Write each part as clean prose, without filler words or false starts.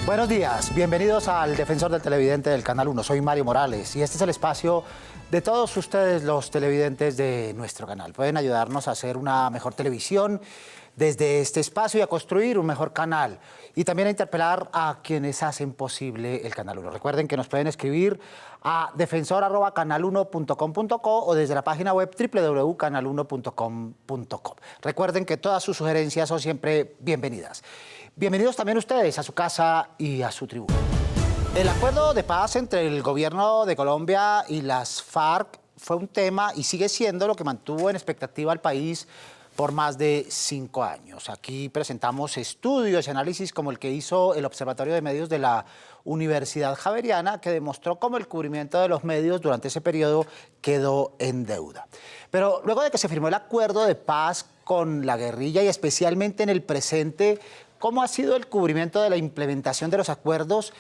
Buenos días, bienvenidos al Defensor del Televidente del Canal 1. Soy Mario Morales y este es el espacio de todos ustedes, los televidentes de nuestro canal. Pueden ayudarnos a hacer una mejor televisión desde este espacio y a construir un mejor canal. Y también a interpelar a quienes hacen posible el Canal 1. Recuerden que nos pueden escribir a defensor@canal1.com.co o desde la página web www.canal1.com.co. Recuerden que todas sus sugerencias son siempre bienvenidas. Bienvenidos también ustedes a su casa y a su tribuna. El acuerdo de paz entre el gobierno de Colombia y las FARC fue un tema y sigue siendo lo que mantuvo en expectativa al país por más de 5 años. Aquí presentamos estudios y análisis como el que hizo el Observatorio de Medios de la Universidad Javeriana, que demostró cómo el cubrimiento de los medios durante ese periodo quedó en deuda. Pero luego de que se firmó el acuerdo de paz con la guerrilla y especialmente en el presente, ¿cómo ha sido el cubrimiento de la implementación de los acuerdos,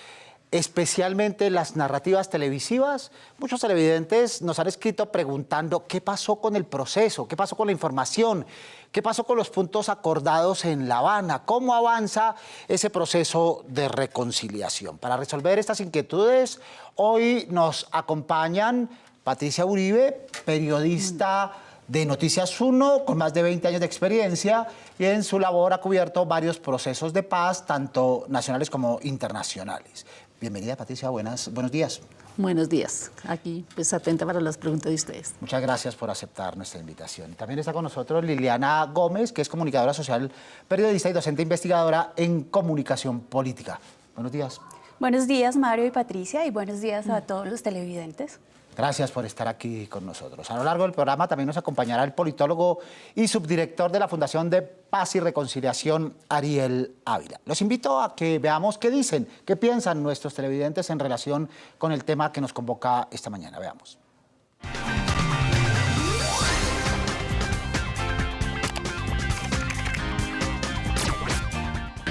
especialmente las narrativas televisivas? Muchos televidentes nos han escrito preguntando qué pasó con el proceso, qué pasó con la información, qué pasó con los puntos acordados en La Habana, cómo avanza ese proceso de reconciliación. Para resolver estas inquietudes, hoy nos acompañan Patricia Uribe, periodista de Noticias 1, con más de 20 años de experiencia, y en su labor ha cubierto varios procesos de paz, tanto nacionales como internacionales. Bienvenida, Patricia, buenos días. Buenos días, aquí pues atenta para las preguntas de ustedes. Muchas gracias por aceptar nuestra invitación. También está con nosotros Liliana Gómez, que es comunicadora social, periodista y docente investigadora en comunicación política. Buenos días. Buenos días, Mario y Patricia, y buenos días a todos los televidentes. Gracias por estar aquí con nosotros. A lo largo del programa también nos acompañará el politólogo y subdirector de la Fundación de Paz y Reconciliación, Ariel Ávila. Los invito a que veamos qué dicen, qué piensan nuestros televidentes en relación con el tema que nos convoca esta mañana. Veamos.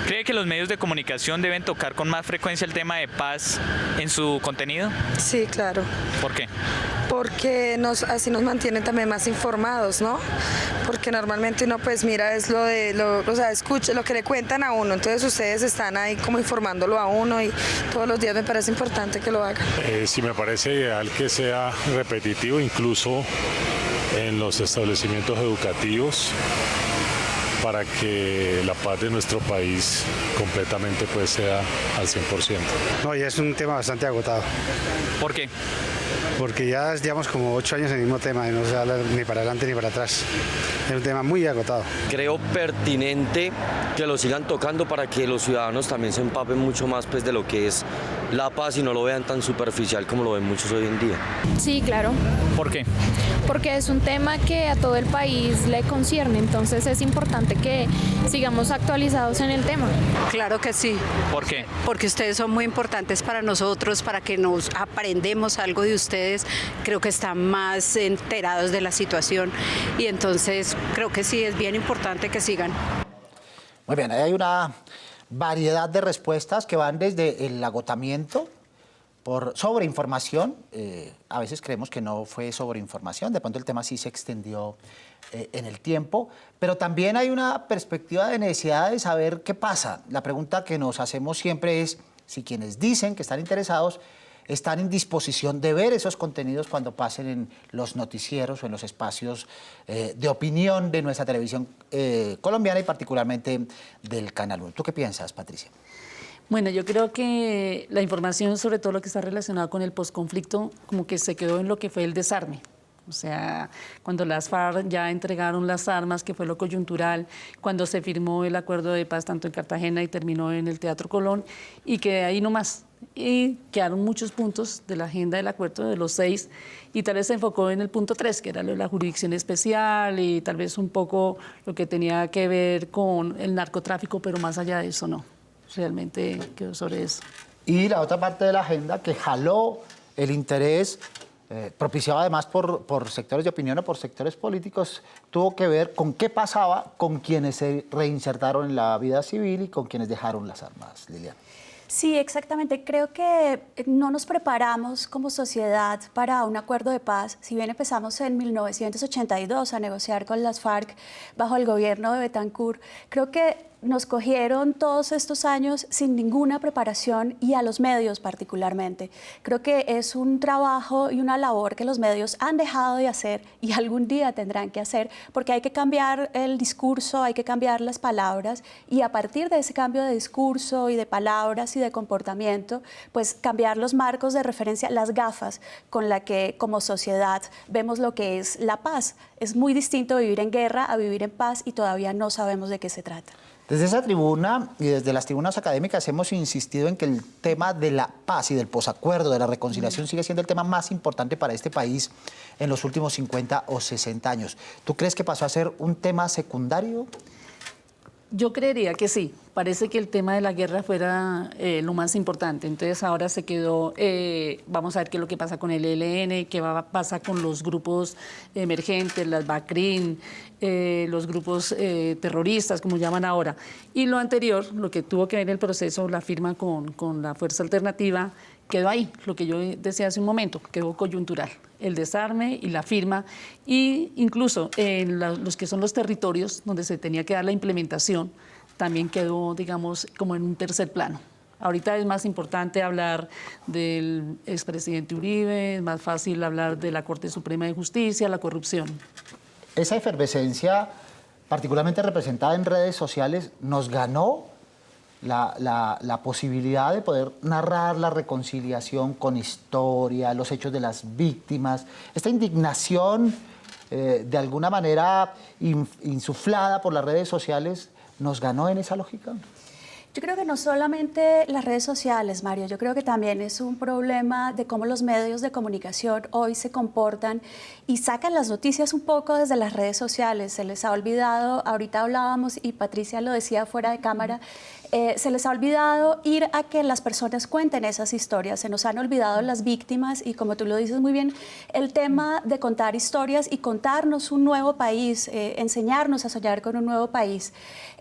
¿Cree que los medios de comunicación deben tocar con más frecuencia el tema de paz en su contenido? Sí, claro. ¿Por qué? Porque así nos mantienen también más informados, ¿no? Porque normalmente uno pues mira es escucha lo que le cuentan a uno, entonces ustedes están ahí como informándolo a uno y todos los días me parece importante que lo hagan. Sí, me parece ideal que sea repetitivo, incluso en los establecimientos educativos, para que la paz de nuestro país completamente pues sea al 100%. No, ya es un tema bastante agotado. ¿Por qué? Porque ya llevamos como 8 años en el mismo tema y no se habla ni para adelante ni para atrás. Es un tema muy agotado. Creo pertinente que lo sigan tocando para que los ciudadanos también se empapen mucho más pues, de lo que es la paz y no lo vean tan superficial como lo ven muchos hoy en día. Sí, claro. ¿Por qué? Porque es un tema que a todo el país le concierne, entonces es importante que sigamos actualizados en el tema. Claro que sí. ¿Por qué? Porque ustedes son muy importantes para nosotros, para que nos aprendemos algo de ustedes. Creo que están más enterados de la situación y entonces creo que sí es bien importante que sigan. Muy bien, hay una variedad de respuestas que van desde el agotamiento por sobreinformación. A veces creemos que no fue sobreinformación, de pronto el tema sí se extendió en el tiempo, pero también hay una perspectiva de necesidad de saber qué pasa. La pregunta que nos hacemos siempre es si quienes dicen que están interesados están en disposición de ver esos contenidos cuando pasen en los noticieros o en los espacios de opinión de nuestra televisión colombiana y particularmente del Canal 1. ¿Tú qué piensas, Patricia? Bueno, yo creo que la información, sobre todo lo que está relacionado con el posconflicto, como que se quedó en lo que fue el desarme. O sea, cuando las FARC ya entregaron las armas, que fue lo coyuntural, cuando se firmó el acuerdo de paz tanto en Cartagena y terminó en el Teatro Colón, y que ahí nomás. Y quedaron muchos puntos de la agenda del acuerdo, de los 6, y tal vez se enfocó en el punto 3, que era lo de la jurisdicción especial y tal vez un poco lo que tenía que ver con el narcotráfico, pero más allá de eso no. Realmente quedó sobre eso. Y la otra parte de la agenda que jaló el interés, propiciado además por sectores de opinión o por sectores políticos, tuvo que ver con qué pasaba con quienes se reinsertaron en la vida civil y con quienes dejaron las armas, Liliana. Sí, exactamente. Creo que no nos preparamos como sociedad para un acuerdo de paz. Si bien empezamos en 1982 a negociar con las FARC bajo el gobierno de Betancur, creo que nos cogieron todos estos años sin ninguna preparación y a los medios particularmente. Creo que es un trabajo y una labor que los medios han dejado de hacer y algún día tendrán que hacer, porque hay que cambiar el discurso, hay que cambiar las palabras y a partir de ese cambio de discurso y de palabras y de comportamiento, pues cambiar los marcos de referencia, las gafas con las que como sociedad vemos lo que es la paz. Es muy distinto vivir en guerra a vivir en paz y todavía no sabemos de qué se trata. Desde esa tribuna y desde las tribunas académicas hemos insistido en que el tema de la paz y del posacuerdo, de la reconciliación, sigue siendo el tema más importante para este país en los últimos 50 o 60 años. ¿Tú crees que pasó a ser un tema secundario? Yo creería que sí. Parece que el tema de la guerra fuera lo más importante. Entonces ahora se quedó, vamos a ver qué es lo que pasa con el ELN, qué pasa con los grupos emergentes, las BACRIM, los grupos terroristas, como llaman ahora. Y lo anterior, lo que tuvo que ver el proceso, la firma con la Fuerza Alternativa, quedó ahí, lo que yo decía hace un momento, quedó coyuntural. El desarme y la firma, y incluso en los que son los territorios donde se tenía que dar la implementación, también quedó, digamos, como en un tercer plano. Ahorita es más importante hablar del expresidente Uribe, es más fácil hablar de la Corte Suprema de Justicia, la corrupción. Esa efervescencia, particularmente representada en redes sociales, nos ganó la posibilidad de poder narrar la reconciliación con historia, los hechos de las víctimas, esta indignación de alguna manera insuflada por las redes sociales, ¿nos ganó en esa lógica? Yo creo que no solamente las redes sociales, Mario, yo creo que también es un problema de cómo los medios de comunicación hoy se comportan y sacan las noticias un poco desde las redes sociales. Se les ha olvidado, ahorita hablábamos y Patricia lo decía fuera de cámara, se les ha olvidado ir a que las personas cuenten esas historias, se nos han olvidado las víctimas y como tú lo dices muy bien, el tema de contar historias y contarnos un nuevo país, enseñarnos a soñar con un nuevo país.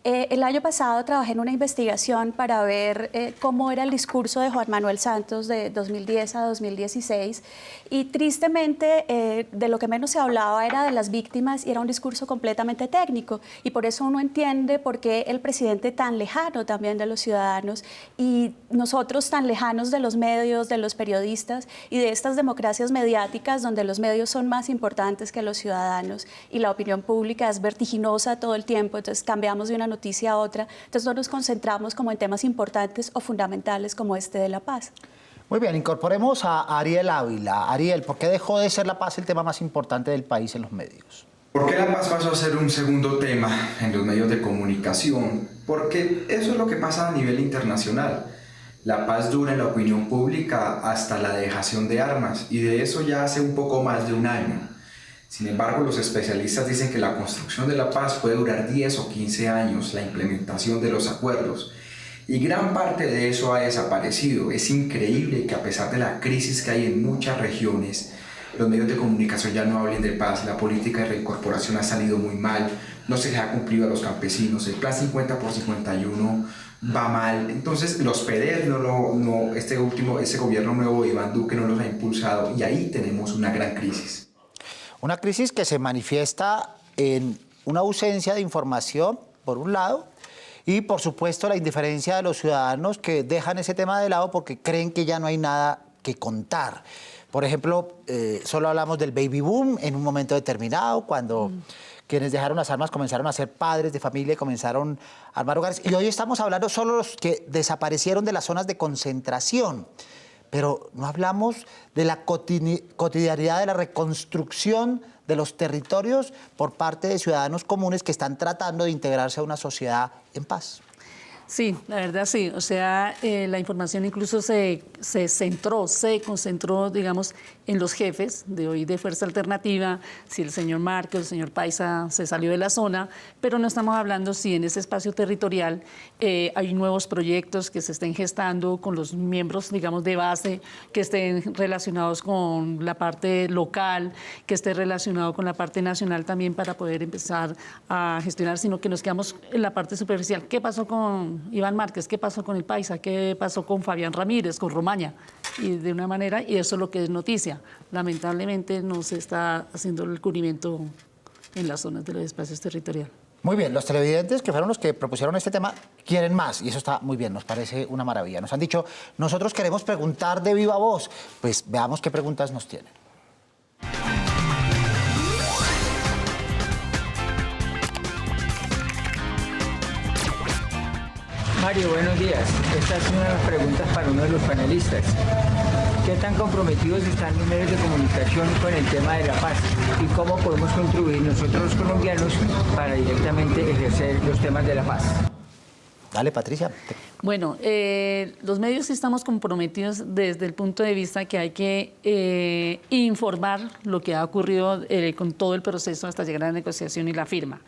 El año pasado trabajé en una investigación para ver cómo era el discurso de Juan Manuel Santos de 2010 a 2016 y tristemente de lo que menos se hablaba era de las víctimas y era un discurso completamente técnico y por eso uno entiende por qué el presidente tan lejano también de los ciudadanos y nosotros tan lejanos de los medios, de los periodistas y de estas democracias mediáticas donde los medios son más importantes que los ciudadanos y la opinión pública es vertiginosa todo el tiempo, entonces cambiamos de una noticia a otra, entonces no nos concentramos como en temas importantes o fundamentales como este de la paz. Muy bien, incorporemos a Ariel Ávila. Ariel, ¿por qué dejó de ser la paz el tema más importante del país en los medios? ¿Por qué la paz pasó a ser un segundo tema en los medios de comunicación? Porque eso es lo que pasa a nivel internacional. La paz dura en la opinión pública hasta la dejación de armas y de eso ya hace un poco más de un año. Sin embargo, los especialistas dicen que la construcción de la paz puede durar 10 o 15 años, la implementación de los acuerdos. Y gran parte de eso ha desaparecido. Es increíble que a pesar de la crisis que hay en muchas regiones, los medios de comunicación ya no hablen de paz, la política de reincorporación ha salido muy mal, no se les ha cumplido a los campesinos, el plan 50 por 51 va mal. Entonces los PEDER, ese gobierno nuevo de Iván Duque no los ha impulsado y ahí tenemos una gran crisis. Una crisis que se manifiesta en una ausencia de información, por un lado, y por supuesto la indiferencia de los ciudadanos que dejan ese tema de lado porque creen que ya no hay nada que contar. Por ejemplo, solo hablamos del baby boom en un momento determinado, cuando quienes dejaron las armas comenzaron a ser padres de familia y comenzaron a armar hogares. Y hoy estamos hablando solo de los que desaparecieron de las zonas de concentración. Pero no hablamos de la cotidianidad de la reconstrucción de los territorios por parte de ciudadanos comunes que están tratando de integrarse a una sociedad en paz. Sí, la verdad sí. O sea, la información incluso se concentró, digamos, en los jefes de hoy de Fuerza Alternativa, si el señor Márquez, el señor Paisa se salió de la zona, pero no estamos hablando si en ese espacio territorial hay nuevos proyectos que se estén gestando con los miembros, digamos, de base, que estén relacionados con la parte local, que esté relacionado con la parte nacional también para poder empezar a gestionar, sino que nos quedamos en la parte superficial. ¿Qué pasó con Iván Márquez? ¿Qué pasó con el Paisa? ¿Qué pasó con Fabián Ramírez, con Romaña? Y de una manera, y eso es lo que es noticia. Lamentablemente no se está haciendo el cubrimiento en las zonas de los espacios territoriales. Muy bien, los televidentes que fueron los que propusieron este tema quieren más y eso está muy bien, nos parece una maravilla. Nos han dicho, nosotros queremos preguntar de viva voz. Pues veamos qué preguntas nos tienen. Mario, buenos días. Esta es una de las preguntas para uno de los panelistas. ¿Qué tan comprometidos están los medios de comunicación con el tema de la paz? ¿Y cómo podemos contribuir nosotros los colombianos para directamente ejercer los temas de la paz? Dale, Patricia. Bueno, los medios sí estamos comprometidos desde el punto de vista que hay que informar lo que ha ocurrido con todo el proceso hasta llegar a la negociación y la firma.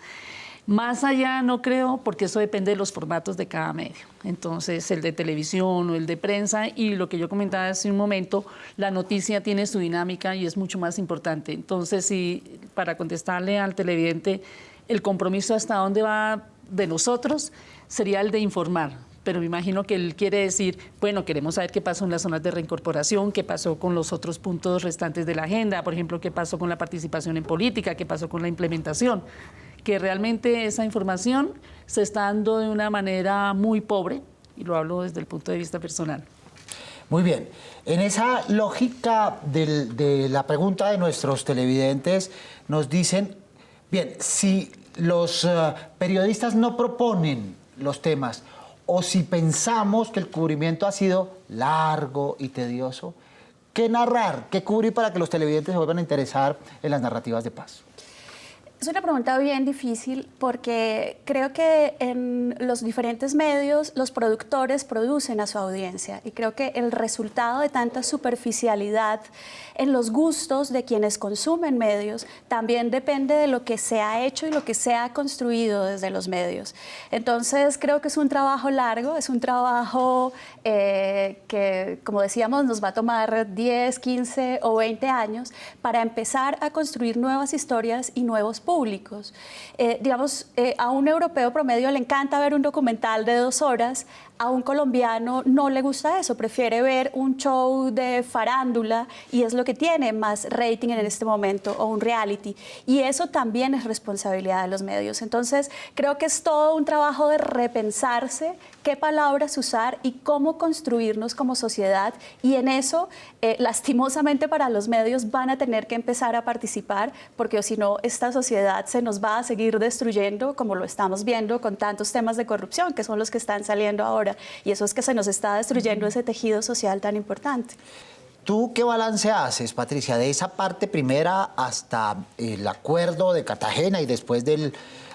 Más allá no creo, porque eso depende de los formatos de cada medio. Entonces, el de televisión o el de prensa, y lo que yo comentaba hace un momento, la noticia tiene su dinámica y es mucho más importante. Entonces, si para contestarle al televidente, el compromiso hasta dónde va de nosotros sería el de informar. Pero me imagino que él quiere decir, bueno, queremos saber qué pasó en las zonas de reincorporación, qué pasó con los otros puntos restantes de la agenda, por ejemplo, qué pasó con la participación en política, qué pasó con la implementación. Que realmente esa información se está dando de una manera muy pobre, y lo hablo desde el punto de vista personal. Muy bien. En esa lógica de la pregunta de nuestros televidentes, nos dicen, bien, si los periodistas no proponen los temas, o si pensamos que el cubrimiento ha sido largo y tedioso, ¿qué narrar, qué cubrir para que los televidentes se vuelvan a interesar en las narrativas de paz? Es una pregunta bien difícil porque creo que en los diferentes medios los productores producen a su audiencia y creo que el resultado de tanta superficialidad en los gustos de quienes consumen medios también depende de lo que se ha hecho y lo que se ha construido desde los medios. Entonces creo que es un trabajo largo, es un trabajo que, como decíamos, nos va a tomar 10, 15 o 20 años para empezar a construir nuevas historias y nuevos públicos. Digamos, a un europeo promedio le encanta ver un documental de 2 horas, a un colombiano no le gusta eso, prefiere ver un show de farándula y es lo que tiene más rating en este momento, o un reality. Y eso también es responsabilidad de los medios. Entonces, creo que es todo un trabajo de repensarse qué palabras usar y cómo construirnos como sociedad. Y en eso, lastimosamente para los medios, van a tener que empezar a participar, porque si no, esta sociedad se nos va a seguir destruyendo, como lo estamos viendo con tantos temas de corrupción, que son los que están saliendo ahora. Y eso es que se nos está destruyendo ese tejido social tan importante. ¿Tú qué balance haces, Patricia, de esa parte primera hasta el acuerdo de Cartagena y después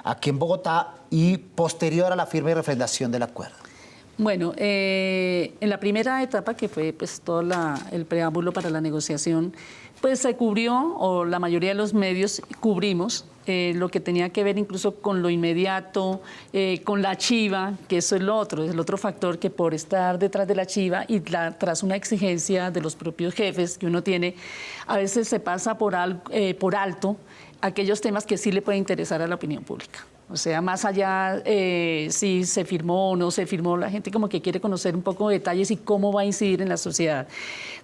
aquí en Bogotá y posterior a la firma y refrendación del acuerdo? Bueno, en la primera etapa, que fue pues todo el preámbulo para la negociación, pues se cubrió, o la mayoría de los medios cubrimos, lo que tenía que ver incluso con lo inmediato, con la chiva, que eso es el otro factor, que por estar detrás de la chiva y tras una exigencia de los propios jefes que uno tiene, a veces se pasa por alto aquellos temas que sí le pueden interesar a la opinión pública. O sea, más allá si se firmó o no se firmó, la gente como que quiere conocer un poco de detalles y cómo va a incidir en la sociedad.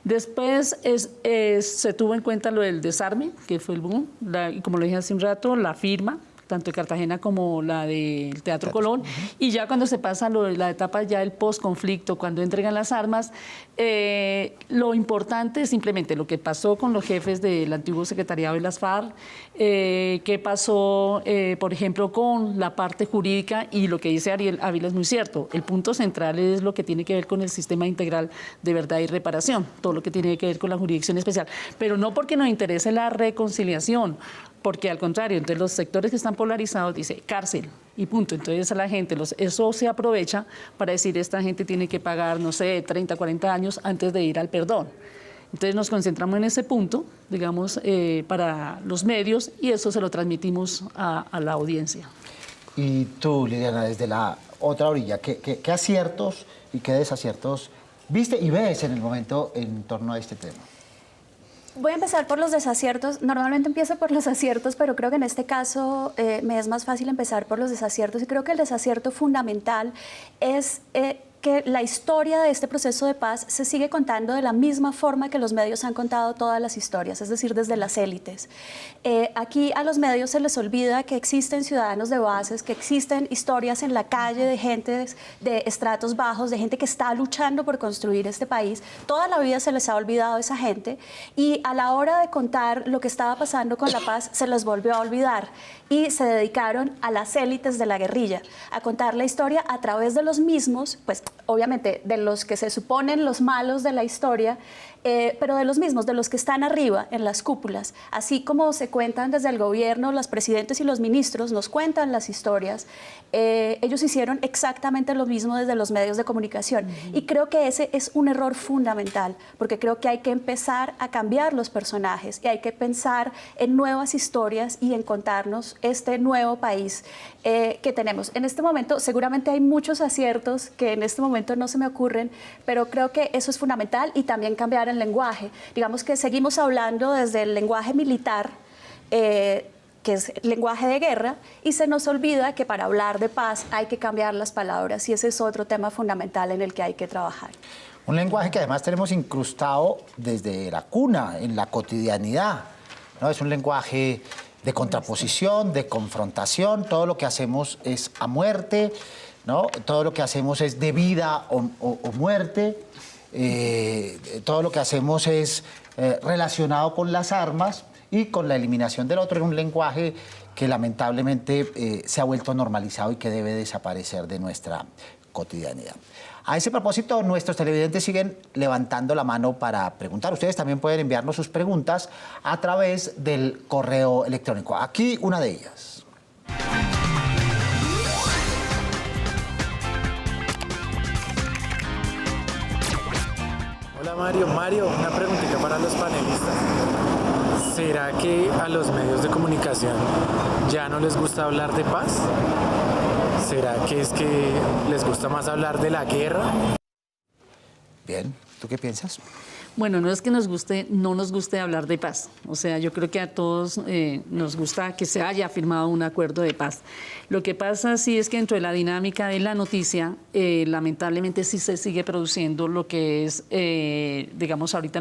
Después se tuvo en cuenta lo del desarme, que fue el boom, y como lo dije hace un rato, la firma, tanto de Cartagena como la del Teatro Colón, y ya cuando se pasa la etapa ya del post-conflicto, cuando entregan las armas, lo importante es simplemente lo que pasó con los jefes del antiguo secretariado de las FARC, qué pasó, por ejemplo, con la parte jurídica, y lo que dice Ariel Ávila es muy cierto, el punto central es lo que tiene que ver con el sistema integral de verdad y reparación, todo lo que tiene que ver con la jurisdicción especial, pero no porque nos interese la reconciliación, porque al contrario, entre los sectores que están polarizados dice cárcel y punto. Entonces a la gente, eso se aprovecha para decir esta gente tiene que pagar, no sé, 30, 40 años antes de ir al perdón. Entonces nos concentramos en ese punto, digamos, para los medios, y eso se lo transmitimos a la audiencia. Y tú, Liliana, desde la otra orilla, ¿qué aciertos y qué desaciertos viste y ves en el momento en torno a este tema? Voy a empezar por los desaciertos. Normalmente empiezo por los aciertos, pero creo que en este caso me es más fácil empezar por los desaciertos. Y creo que el desacierto fundamental es que la historia de este proceso de paz se sigue contando de la misma forma que los medios han contado todas las historias, es decir, desde las élites. Aquí a los medios se les olvida que existen ciudadanos de bases, que existen historias en la calle de gente de estratos bajos, de gente que está luchando por construir este país. Toda la vida se les ha olvidado esa gente y a la hora de contar lo que estaba pasando con la paz se les volvió a olvidar y se dedicaron a las élites de la guerrilla, a contar la historia a través de los mismos, pues obviamente de los que se suponen los malos de la historia, pero de los mismos, de los que están arriba en las cúpulas. Así como se cuentan desde el gobierno, los presidentes y los ministros nos cuentan las historias, ellos hicieron exactamente lo mismo desde los medios de comunicación. Y creo que ese es un error fundamental, porque creo que hay que empezar a cambiar los personajes y hay que pensar en nuevas historias y en contarnos este nuevo país que tenemos. En este momento seguramente hay muchos aciertos que en este momento no se me ocurren, pero creo que eso es fundamental y también cambiar el lenguaje. Digamos que seguimos hablando desde el lenguaje militar, que es lenguaje de guerra, y se nos olvida que para hablar de paz hay que cambiar las palabras y ese es otro tema fundamental en el que hay que trabajar. Un lenguaje que además tenemos incrustado desde la cuna, en la cotidianidad, ¿no? Es un lenguaje de contraposición, de confrontación, todo lo que hacemos es a muerte, ¿no? Todo lo que hacemos es de vida o muerte, todo lo que hacemos es relacionado con las armas y con la eliminación del otro. Es un lenguaje que lamentablemente se ha vuelto normalizado y que debe desaparecer de nuestra cotidianidad. A ese propósito, nuestros televidentes siguen levantando la mano para preguntar. Ustedes también pueden enviarnos sus preguntas a través del correo electrónico. Aquí una de ellas. Hola Mario, una preguntita para los panelistas. ¿Será que a los medios de comunicación ya no les gusta hablar de paz? ¿Será que es que les gusta más hablar de la guerra? Bien, ¿tú qué piensas? Bueno, no es que no nos guste hablar de paz. O sea, yo creo que a todos nos gusta que se haya firmado un acuerdo de paz. Lo que pasa sí es que dentro de la dinámica de la noticia, lamentablemente sí se sigue produciendo lo que es, digamos, ahorita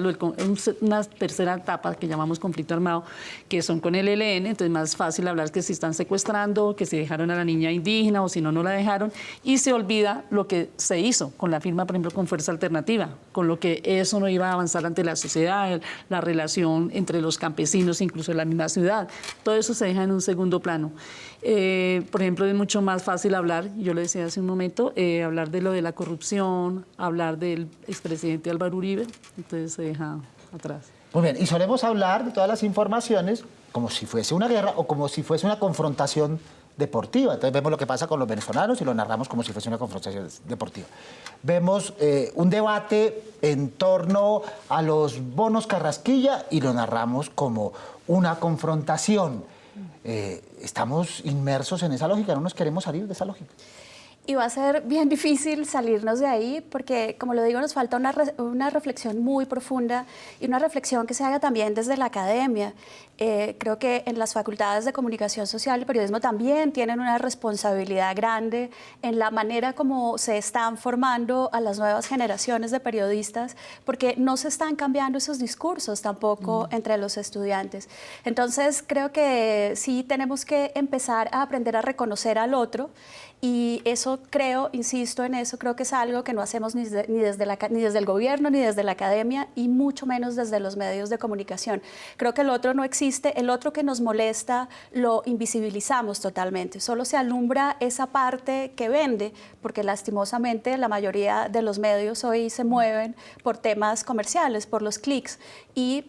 una tercera etapa que llamamos conflicto armado, que son con el ELN. Entonces, más fácil hablar que si están secuestrando, que si dejaron a la niña indígena o si no, no la dejaron. Y se olvida lo que se hizo con la firma, por ejemplo, con Fuerza Alternativa, con lo que eso no iba a avanzar ante la sociedad, la relación entre los campesinos, incluso en la misma ciudad. Todo eso se deja en un segundo plano. Por ejemplo, es mucho más fácil hablar, yo lo decía hace un momento, hablar de lo de la corrupción, hablar del expresidente Álvaro Uribe, entonces se deja atrás. Muy bien, y solemos hablar de todas las informaciones como si fuese una guerra o como si fuese una confrontación deportiva. Entonces vemos lo que pasa con los venezolanos y lo narramos como si fuese una confrontación deportiva. Vemos un debate en torno a los bonos Carrasquilla y lo narramos como una confrontación. Estamos inmersos en esa lógica, no nos queremos salir de esa lógica. Y va a ser bien difícil salirnos de ahí porque, como lo digo, nos falta una reflexión muy profunda y una reflexión que se haga también desde la academia. Creo que en las facultades de comunicación social y periodismo también tienen una responsabilidad grande en la manera como se están formando a las nuevas generaciones de periodistas, porque no se están cambiando esos discursos tampoco entre los estudiantes. Entonces, creo que sí tenemos que empezar a aprender a reconocer al otro. Y eso creo, insisto en eso, creo que es algo que no hacemos ni desde el gobierno, ni desde la academia, y mucho menos desde los medios de comunicación. Creo que el otro no existe, el otro que nos molesta lo invisibilizamos totalmente. Solo se alumbra esa parte que vende, porque lastimosamente la mayoría de los medios hoy se mueven por temas comerciales, por los clics. Y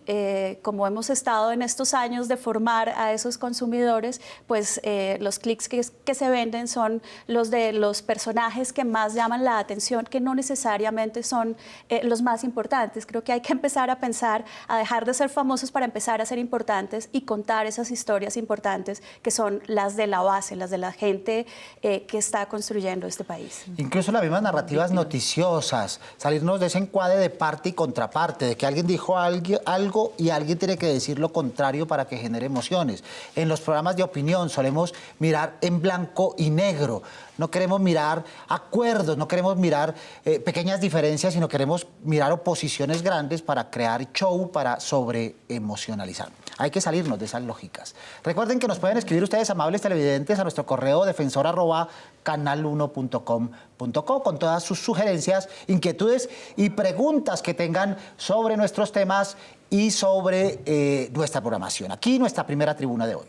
como hemos estado en estos años de formar a esos consumidores, pues los clics que se venden son los de los personajes que más llaman la atención, que no necesariamente son los más importantes. Creo que hay que empezar a pensar, a dejar de ser famosos para empezar a ser importantes y contar esas historias importantes que son las de la base, las de la gente que está construyendo este país. Incluso las mismas narrativas noticiosas, salirnos de ese encuadre de parte y contraparte, de que alguien dijo algo y alguien tiene que decir lo contrario para que genere emociones. En los programas de opinión solemos mirar en blanco y negro. No queremos mirar acuerdos, no queremos mirar pequeñas diferencias, sino queremos mirar oposiciones grandes para crear show, para sobreemocionalizar. Hay que salirnos de esas lógicas. Recuerden que nos pueden escribir ustedes, amables televidentes, a nuestro correo defensor@canal1.com.co con todas sus sugerencias, inquietudes y preguntas que tengan sobre nuestros temas y sobre nuestra programación. Aquí nuestra primera tribuna de hoy.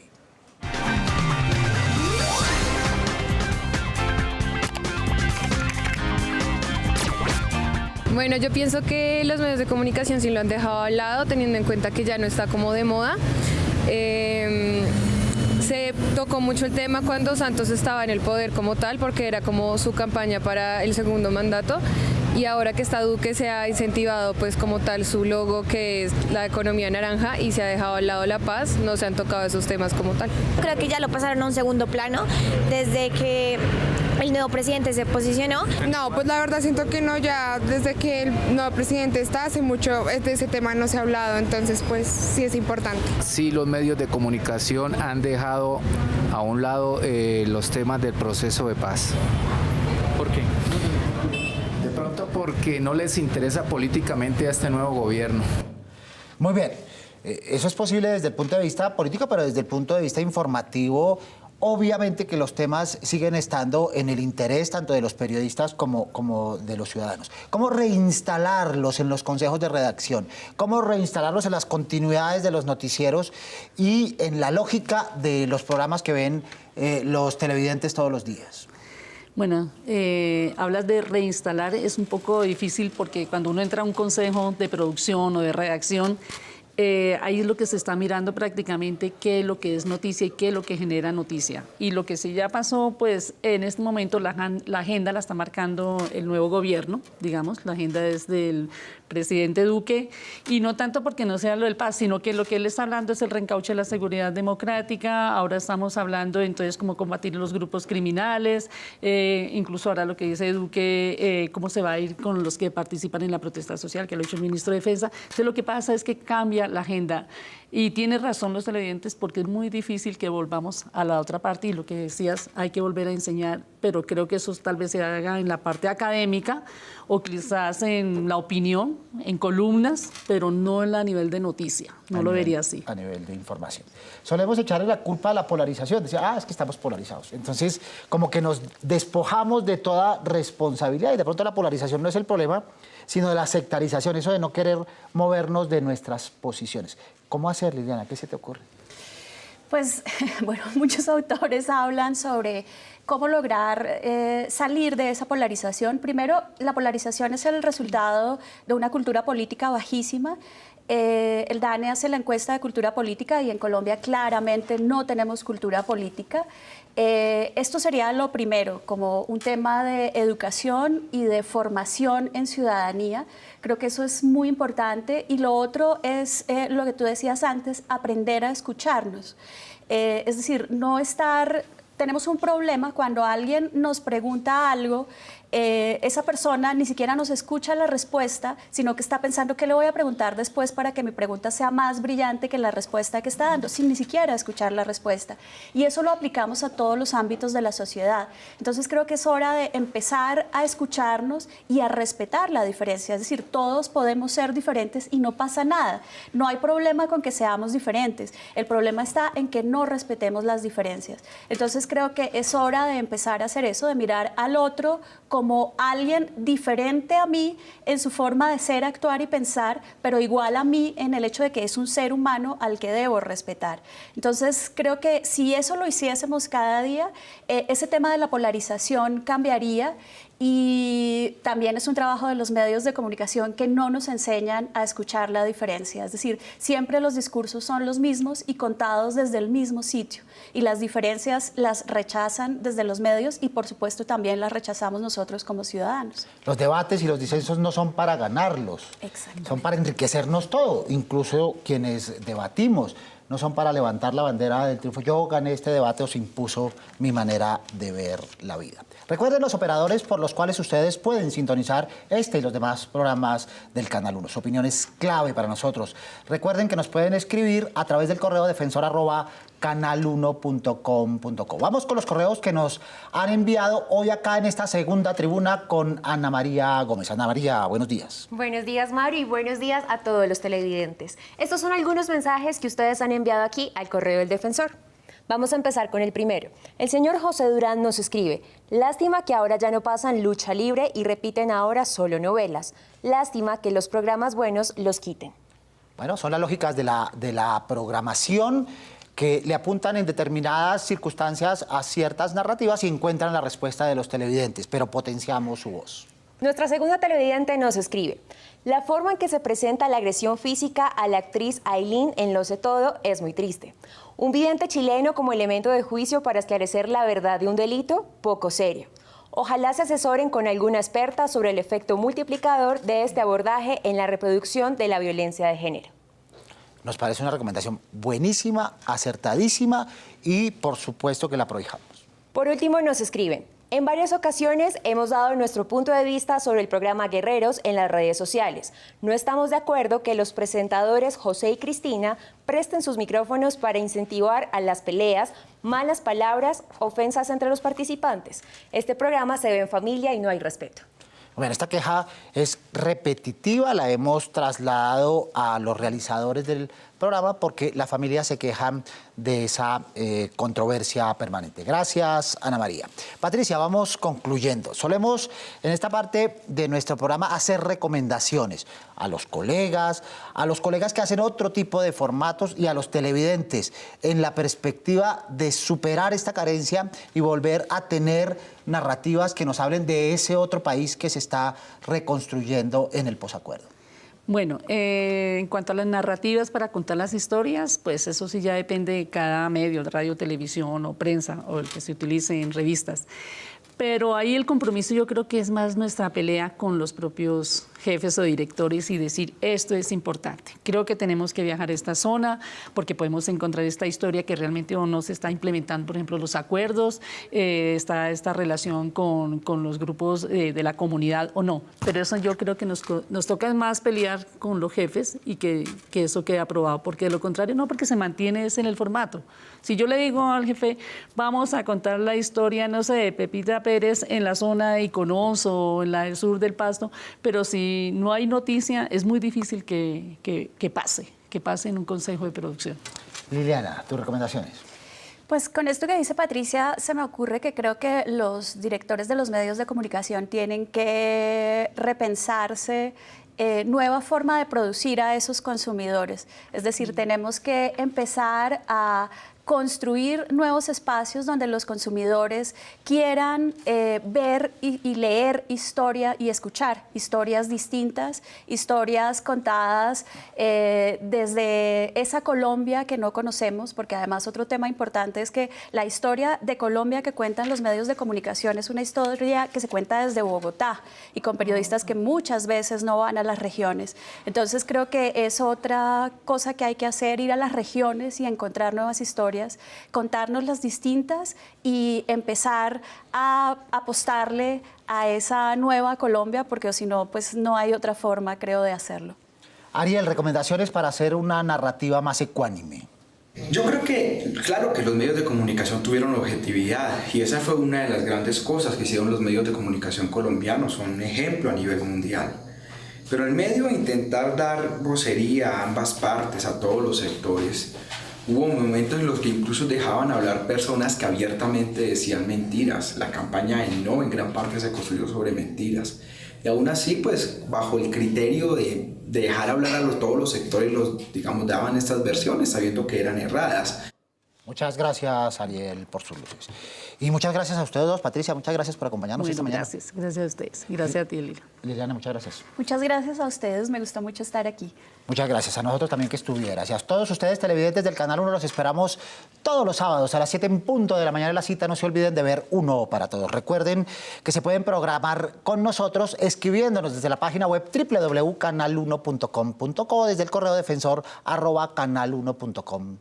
Bueno, yo pienso que los medios de comunicación sí lo han dejado al lado, teniendo en cuenta que ya no está como de moda. Se tocó mucho el tema cuando Santos estaba en el poder como tal, porque era como su campaña para el segundo mandato. Y ahora que está Duque, se ha incentivado pues como tal su logo, que es la economía naranja, y se ha dejado al lado la paz. No se han tocado esos temas como tal. Creo que ya lo pasaron a un segundo plano desde que el nuevo presidente se posicionó. No, pues la verdad siento que no, ya desde que el nuevo presidente está, hace mucho de ese tema no se ha hablado, entonces pues sí es importante. Sí, los medios de comunicación han dejado a un lado los temas del proceso de paz. ¿Por qué? De pronto porque no les interesa políticamente a este nuevo gobierno. Muy bien, eso es posible desde el punto de vista político, pero desde el punto de vista informativo, obviamente que los temas siguen estando en el interés tanto de los periodistas como de los ciudadanos. ¿Cómo reinstalarlos en los consejos de redacción? ¿Cómo reinstalarlos en las continuidades de los noticieros y en la lógica de los programas que ven los televidentes todos los días? Bueno, hablas de reinstalar, es un poco difícil porque cuando uno entra a un consejo de producción o de redacción, ahí es lo que se está mirando prácticamente, qué es lo que es noticia y qué es lo que genera noticia. Y lo que sí ya pasó, pues en este momento la agenda la está marcando el nuevo gobierno, digamos, la agenda es del presidente Duque, y no tanto porque no sea lo del paz, sino que lo que él está hablando es el reencauche de la seguridad democrática. Ahora estamos hablando entonces cómo combatir los grupos criminales, incluso ahora lo que dice Duque, cómo se va a ir con los que participan en la protesta social, que lo ha hecho el ministro de Defensa. Entonces lo que pasa es que cambia la agenda. Y tiene razón los televidentes porque es muy difícil que volvamos a la otra parte, y lo que decías, hay que volver a enseñar, pero creo que eso tal vez se haga en la parte académica o quizás en la opinión, en columnas, pero no a nivel de noticia. No lo vería así. A nivel de información. Solemos echarle la culpa a la polarización. Decía, es que estamos polarizados. Entonces, como que nos despojamos de toda responsabilidad, y de pronto la polarización no es el problema, sino de la sectarización, eso de no querer movernos de nuestras posiciones. ¿Cómo hacer, Liliana? ¿Qué se te ocurre? Pues, bueno, muchos autores hablan sobre cómo lograr salir de esa polarización. Primero, la polarización es el resultado de una cultura política bajísima. El DANE hace la encuesta de cultura política y en Colombia claramente no tenemos cultura política. Esto sería lo primero, como un tema de educación y de formación en ciudadanía. Creo que eso es muy importante. Y lo otro es lo que tú decías antes, aprender a escucharnos. Es decir, no estar... Tenemos un problema cuando alguien nos pregunta algo, esa persona ni siquiera nos escucha la respuesta, sino que está pensando qué le voy a preguntar después para que mi pregunta sea más brillante que la respuesta que está dando, sin ni siquiera escuchar la respuesta. Y eso lo aplicamos a todos los ámbitos de la sociedad. Entonces creo que es hora de empezar a escucharnos y a respetar la diferencia. Es decir, todos podemos ser diferentes y no pasa nada. No hay problema con que seamos diferentes. El problema está en que no respetemos las diferencias. Entonces creo que es hora de empezar a hacer eso, de mirar al otro como alguien diferente a mí en su forma de ser, actuar y pensar, pero igual a mí en el hecho de que es un ser humano al que debo respetar. Entonces creo que si eso lo hiciésemos cada día, ese tema de la polarización cambiaría. Y también es un trabajo de los medios de comunicación que no nos enseñan a escuchar la diferencia. Es decir, siempre los discursos son los mismos y contados desde el mismo sitio. Y las diferencias las rechazan desde los medios y, por supuesto, también las rechazamos nosotros como ciudadanos. Los debates y los disensos no son para ganarlos. Son para enriquecernos todo, incluso quienes debatimos. No son para levantar la bandera del triunfo. Yo gané este debate o se impuso mi manera de ver la vida. Recuerden los operadores por los cuales ustedes pueden sintonizar este y los demás programas del Canal 1. Su opinión es clave para nosotros. Recuerden que nos pueden escribir a través del correo defensor@ canal1.com.co. Vamos con los correos que nos han enviado hoy acá en esta segunda tribuna con Ana María Gómez. Ana María, buenos días. Buenos días, Mario, y buenos días a todos los televidentes. Estos son algunos mensajes que ustedes han enviado aquí al Correo del Defensor. Vamos a empezar con el primero. El señor José Durán nos escribe: lástima que ahora ya no pasan Lucha Libre y repiten ahora solo novelas. Lástima que los programas buenos los quiten. Bueno, son las lógicas de la programación que le apuntan en determinadas circunstancias a ciertas narrativas y encuentran la respuesta de los televidentes, pero potenciamos su voz. Nuestra segunda televidente nos escribe: la forma en que se presenta la agresión física a la actriz Ailín en Lo sé todo es muy triste. Un vidente chileno como elemento de juicio para esclarecer la verdad de un delito, poco serio. Ojalá se asesoren con alguna experta sobre el efecto multiplicador de este abordaje en la reproducción de la violencia de género. Nos parece una recomendación buenísima, acertadísima y por supuesto que la prohijamos. Por último nos escriben: en varias ocasiones hemos dado nuestro punto de vista sobre el programa Guerreros en las redes sociales. No estamos de acuerdo que los presentadores José y Cristina presten sus micrófonos para incentivar a las peleas, malas palabras, ofensas entre los participantes. Este programa se ve en familia y no hay respeto. Bueno, esta queja es repetitiva, la hemos trasladado a los realizadores del programa porque las familias se quejan de esa controversia permanente. Gracias, Ana María. Patricia, vamos concluyendo. Solemos en esta parte de nuestro programa hacer recomendaciones a los colegas que hacen otro tipo de formatos y a los televidentes en la perspectiva de superar esta carencia y volver a tener narrativas que nos hablen de ese otro país que se está reconstruyendo en el posacuerdo. Bueno, en cuanto a las narrativas para contar las historias, pues eso sí ya depende de cada medio, radio, televisión o prensa, o el que se utilice en revistas. Pero ahí el compromiso yo creo que es más nuestra pelea con los propios jefes o directores y decir, esto es importante. Creo que tenemos que viajar a esta zona porque podemos encontrar esta historia que realmente o no se está implementando, por ejemplo, los acuerdos, está esta relación con los grupos de la comunidad o no. Pero eso yo creo que nos toca más pelear con los jefes y que eso quede aprobado, porque de lo contrario no, porque se mantiene en el formato. Si yo le digo al jefe, vamos a contar la historia, no sé, de Pepita Pérez en la zona de Iconos o en la del sur del Pasto, pero si no hay noticia, es muy difícil que pase en un consejo de producción. Liliana, tus recomendaciones. Pues con esto que dice Patricia, se me ocurre que creo que los directores de los medios de comunicación tienen que repensarse nueva forma de producir a esos consumidores. Es decir, tenemos que empezar a construir nuevos espacios donde los consumidores quieran ver y leer historia y escuchar historias distintas, historias contadas desde esa Colombia que no conocemos, porque además otro tema importante es que la historia de Colombia que cuentan los medios de comunicación es una historia que se cuenta desde Bogotá y con periodistas que muchas veces no van a las regiones. Entonces creo que es otra cosa que hay que hacer, ir a las regiones y encontrar nuevas historias, contarnos las distintas y empezar a apostarle a esa nueva Colombia, porque si no, pues no hay otra forma, creo, de hacerlo. Ariel, recomendaciones para hacer una narrativa más ecuánime. Yo creo que, claro que los medios de comunicación tuvieron objetividad y esa fue una de las grandes cosas que hicieron los medios de comunicación colombianos, son un ejemplo a nivel mundial. Pero en medio de intentar dar vocería a ambas partes, a todos los sectores, hubo momentos en los que incluso dejaban hablar personas que abiertamente decían mentiras. La campaña de No en gran parte se construyó sobre mentiras. Y aún así, pues, bajo el criterio de dejar hablar a todos los sectores, daban estas versiones sabiendo que eran erradas. Muchas gracias, Ariel, por sus luces. Y muchas gracias a ustedes dos. Patricia, muchas gracias por acompañarnos esta mañana. Gracias a ustedes. Gracias a ti, Lila. Liliana, muchas gracias. Muchas gracias a ustedes, me gustó mucho estar aquí. Muchas gracias a nosotros también que estuvieras. Y a todos ustedes, televidentes del Canal 1, los esperamos todos los sábados a las 7 en punto de la mañana de la cita. No se olviden de ver Uno para Todos. Recuerden que se pueden programar con nosotros escribiéndonos desde la página web www.canal1.com.co, desde el correo defensor @canal1.com.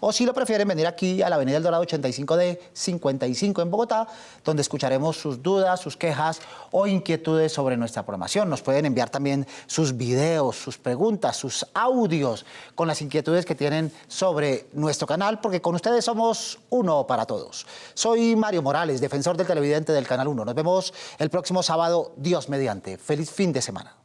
O si lo prefieren, venir aquí a la Avenida El Dorado 85D 55 en Bogotá, donde escucharemos sus dudas, sus quejas o inquietudes sobre nuestra programación. Nos pueden enviar también sus videos, sus preguntas, sus audios con las inquietudes que tienen sobre nuestro canal, porque con ustedes somos uno para todos. Soy Mario Morales, defensor del televidente del Canal 1. Nos vemos el próximo sábado, Dios mediante. Feliz fin de semana.